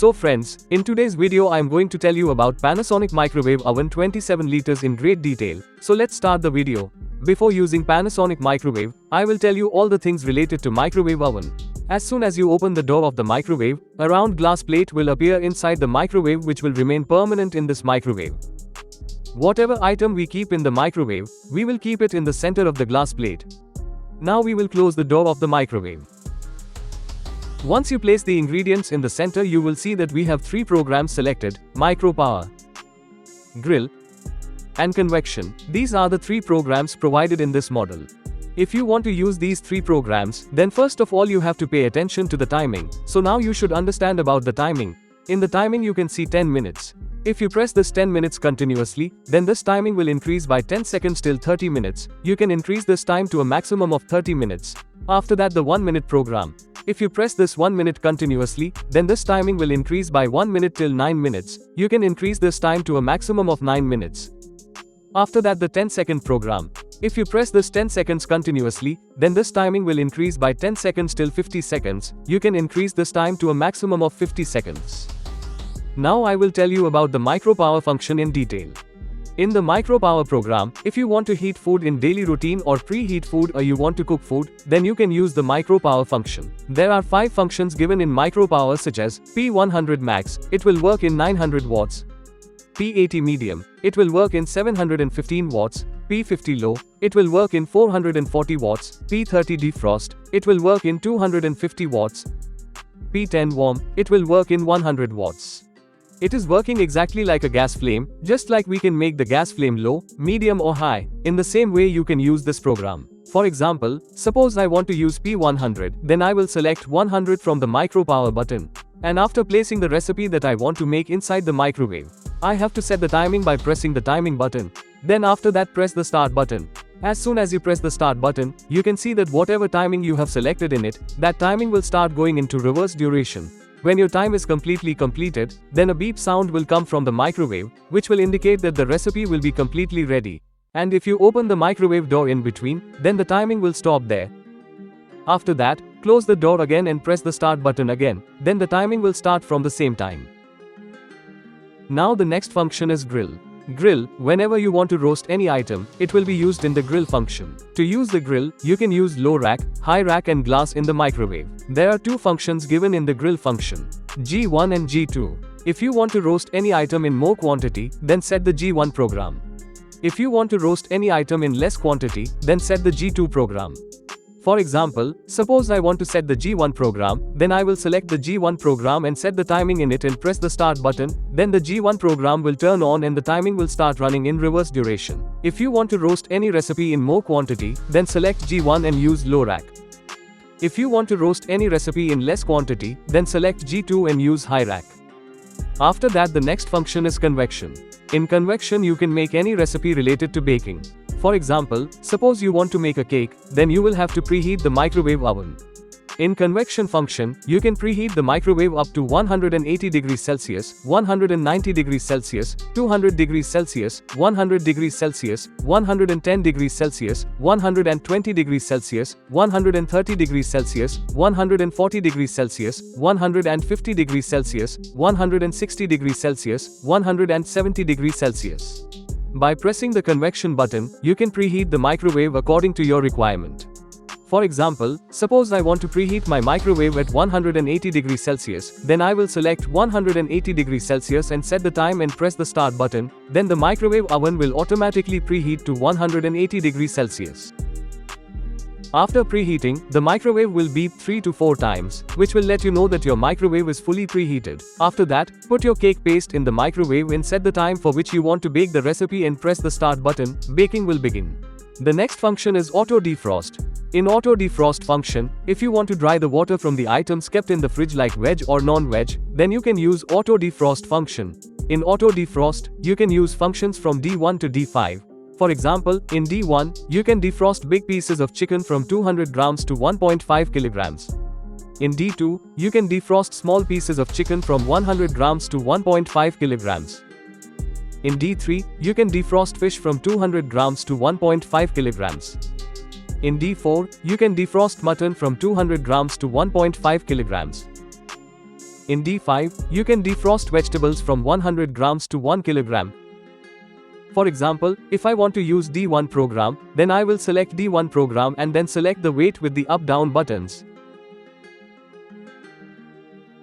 So friends, in today's video I am going to tell you about Panasonic microwave oven 27 liters in great detail. So let's start the video. Before using Panasonic microwave, I will tell you all the things related to microwave oven. As soon as you open the door of the microwave, a round glass plate will appear inside the microwave which will remain permanent in this microwave. Whatever item we keep in the microwave, we will keep it in the center of the glass plate. Now we will close the door of the microwave. Once you place the ingredients in the center, you will see that we have three programs selected: Micro Power, Grill, and Convection. These are the three programs provided in this model. If you want to use these three programs, then first of all you have to pay attention to the timing. So now you should understand about the timing. In the timing you can see 10 minutes. If you press this 10 minutes continuously, then this timing will increase by 10 seconds till 30 minutes. You can increase this time to a maximum of 30 minutes. After that, the 1 minute program. If you press this 1 minute continuously, then this timing will increase by 1 minute till 9 minutes. You can increase this time to a maximum of 9 minutes. After that, the 10-second program. If you press this 10 seconds continuously, then this timing will increase by 10 seconds till 50 seconds. You can increase this time to a maximum of 50 seconds. Now I will tell you about the micro power function in detail. In the micro power program, if you want to heat food in daily routine or preheat food, or you want to cook food, then you can use the micro power function. There are 5 functions given in micro power, such as P100 max, it will work in 900 watts. P80 medium, it will work in 715 watts. P50 low, it will work in 440 watts. P30 defrost, it will work in 250 watts. P10 warm, it will work in 100 watts. It is working exactly like a gas flame. Just like we can make the gas flame low, medium or high, in the same way you can use this program. For example, suppose I want to use P100, then I will select 100 from the micro power button. And after placing the recipe that I want to make inside the microwave, I have to set the timing by pressing the timing button. Then after that, press the start button. As soon as you press the start button, you can see that whatever timing you have selected in it, that timing will start going into reverse duration. When your time is completely completed, then a beep sound will come from the microwave, which will indicate that the recipe will be completely ready. And if you open the microwave door in between, then the timing will stop there. After that, close the door again and press the start button again, then the timing will start from the same time. Now the next function is Grill. Grill, whenever you want to roast any item, it will be used in the grill function. To use the grill, you can use low rack, high rack and glass in the microwave. There are 2 functions given in the grill function: G1 and G2. If you want to roast any item in more quantity, then set the G1 program. If you want to roast any item in less quantity, then set the G2 program. For example, suppose I want to set the G1 program, then I will select the G1 program and set the timing in it and press the start button, then the G1 program will turn on and the timing will start running in reverse duration. If you want to roast any recipe in more quantity, then select G1 and use low rack. If you want to roast any recipe in less quantity, then select G2 and use high rack. After that, the next function is Convection. In Convection, you can make any recipe related to baking. For example, suppose you want to make a cake, then you will have to preheat the microwave oven. In Convection function, you can preheat the microwave up to 180 degrees Celsius, 190 degrees Celsius, 200 degrees Celsius, 100 degrees Celsius, 110 degrees Celsius, 120 degrees Celsius, 130 degrees Celsius, 140 degrees Celsius, 150 degrees Celsius, 160 degrees Celsius, 170 degrees Celsius. By pressing the Convection button, you can preheat the microwave according to your requirement. For example, suppose I want to preheat my microwave at 180 degrees Celsius, then I will select 180 degrees Celsius and set the time and press the start button, then the microwave oven will automatically preheat to 180 degrees Celsius. After preheating, the microwave will beep 3 to 4 times, which will let you know that your microwave is fully preheated. After that, put your cake paste in the microwave and set the time for which you want to bake the recipe and press the start button. Baking will begin. The next function is Auto Defrost. In Auto Defrost function, if you want to dry the water from the items kept in the fridge like veg or non-veg, then you can use Auto Defrost function. In Auto Defrost, you can use functions from D1 to D5. For example, in D1, you can defrost big pieces of chicken from 200 grams to 1.5 kilograms. In D2, you can defrost small pieces of chicken from 100 grams to 1.5 kilograms. In D3, you can defrost fish from 200 grams to 1.5 kilograms. In D4, you can defrost mutton from 200 grams to 1.5 kilograms. In D5, you can defrost vegetables from 100 grams to 1 kilogram. For example, if I want to use D1 program, then I will select D1 program and then select the weight with the up-down buttons.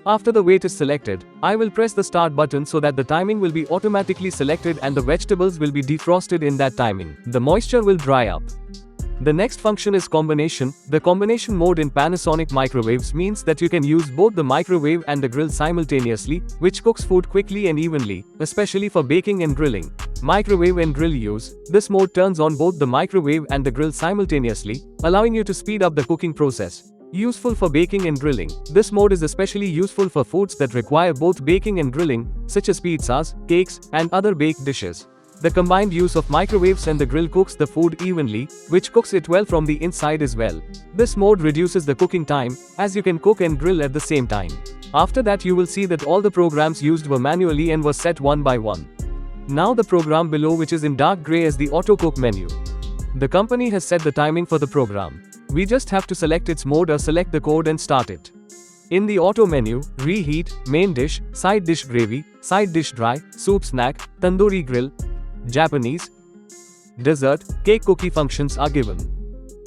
After the weight is selected, I will press the start button so that the timing will be automatically selected and the vegetables will be defrosted in that timing. The moisture will dry up. The next function is combination. The combination mode in Panasonic microwaves means that you can use both the microwave and the grill simultaneously, which cooks food quickly and evenly, especially for baking and grilling. Microwave and grill use. This mode turns on both the microwave and the grill simultaneously, allowing you to speed up the cooking process. Useful for baking and grilling. This mode is especially useful for foods that require both baking and grilling, such as pizzas, cakes, and other baked dishes. The combined use of microwaves and the grill cooks the food evenly, which cooks it well from the inside as well. This mode reduces the cooking time, as you can cook and grill at the same time. After that, you will see that all the programs used were manually and were set one by one. Now the program below, which is in dark gray, is the auto cook menu. The company has set the timing for the program. We just have to select its mode or select the code and start it. In the auto menu, reheat, main dish, side dish gravy, side dish dry, soup snack, tandoori grill, Japanese, dessert, cake cookie functions are given.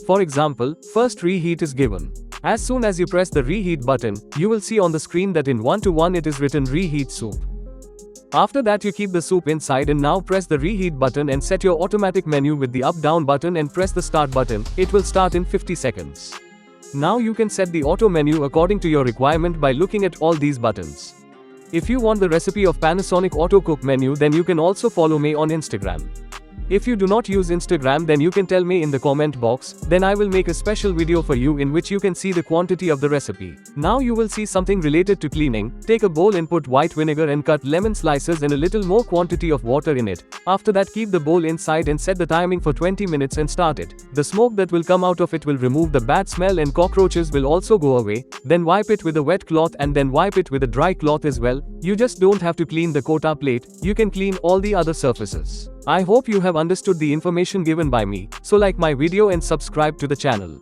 For example, first reheat is given. As soon as you press the reheat button, you will see on the screen that in 1:1 it is written reheat soup. After that, you keep the soup inside and now press the reheat button and set your automatic menu with the up-down button and press the start button. It will start in 50 seconds. Now you can set the auto menu according to your requirement by looking at all these buttons. If you want the recipe of Panasonic Auto Cook menu, then you can also follow me on Instagram. If you do not use Instagram, then you can tell me in the comment box, then I will make a special video for you in which you can see the quantity of the recipe. Now you will see something related to cleaning. Take a bowl and put white vinegar and cut lemon slices and a little more quantity of water in it. After that, keep the bowl inside and set the timing for 20 minutes and start it. The smoke that will come out of it will remove the bad smell and cockroaches will also go away. Then wipe it with a wet cloth and then wipe it with a dry cloth as well. You just don't have to clean the kota plate, you can clean all the other surfaces. I hope you have understood the information given by me, so like my video and subscribe to the channel.